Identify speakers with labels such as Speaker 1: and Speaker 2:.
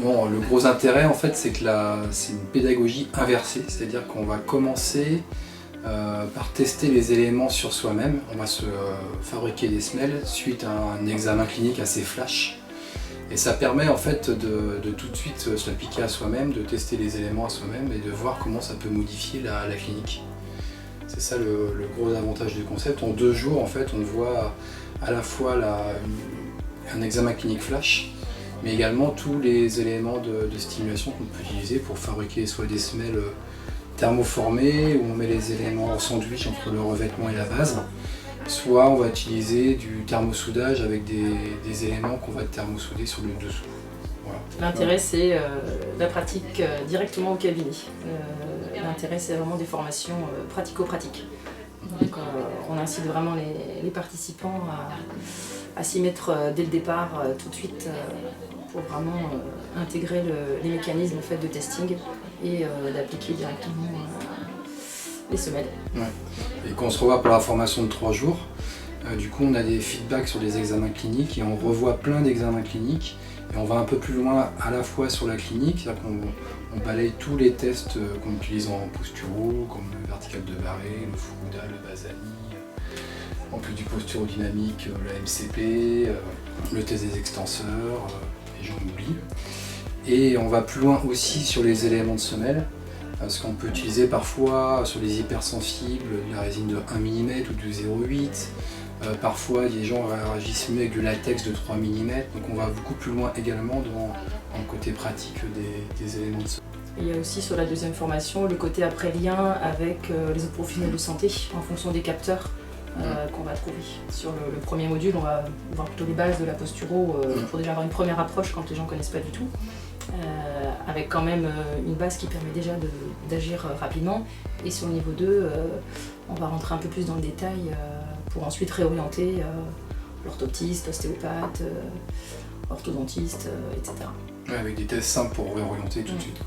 Speaker 1: Non, le gros intérêt en fait c'est que c'est une pédagogie inversée, c'est-à-dire qu'on va commencer par tester les éléments sur soi-même. On va se fabriquer des semelles suite à un examen clinique assez flash. Et ça permet en fait de tout de suite se l'appliquer à soi-même, de tester les éléments à soi-même et de voir comment ça peut modifier la clinique. C'est ça le gros avantage du concept. En 2 jours en fait on voit à la fois un examen clinique flash, mais également tous les éléments de stimulation qu'on peut utiliser pour fabriquer soit des semelles thermoformées où on met les éléments en sandwich entre le revêtement et la base, soit on va utiliser du thermosoudage avec des éléments qu'on va thermosouder sur le dessous. Voilà.
Speaker 2: L'intérêt c'est la pratique directement au cabinet. L'intérêt c'est vraiment des formations pratico-pratiques. Donc on incite vraiment les participants à s'y mettre dès le départ, tout de suite, pour vraiment intégrer les mécanismes en fait, de testing et d'appliquer directement les semelles.
Speaker 1: Ouais. Et quand on se revoit pour la formation de 3 jours, du coup on a des feedbacks sur les examens cliniques et on revoit plein d'examens cliniques et on va un peu plus loin à la fois sur la clinique, c'est-à-dire qu'on balaye tous les tests qu'on utilise en posturaux, comme le vertical de Barré, le Fukuda, le Basani, en plus du posturodynamique, la MCP, le test des extenseurs, et j'en oublie. Et on va plus loin aussi sur les éléments de semelle, ce qu'on peut utiliser parfois sur les hypersensibles, de la résine de 1 mm ou de 0,8. Parfois, les gens réagissent mieux avec du latex de 3 mm, donc on va beaucoup plus loin également dans le côté pratique des éléments de semelle.
Speaker 2: Il y a aussi sur la deuxième formation le côté après lien avec les autres professionnels de santé en fonction des capteurs qu'on va trouver. Sur le premier module, on va voir plutôt les bases de la posturo pour déjà avoir une première approche quand les gens ne connaissent pas du tout. Avec quand même une base qui permet déjà d'agir rapidement. Et sur le niveau 2, on va rentrer un peu plus dans le détail pour ensuite réorienter l'orthoptiste, l'ostéopathe, orthodontiste, etc.
Speaker 1: Ouais, avec des tests simples pour réorienter tout de suite.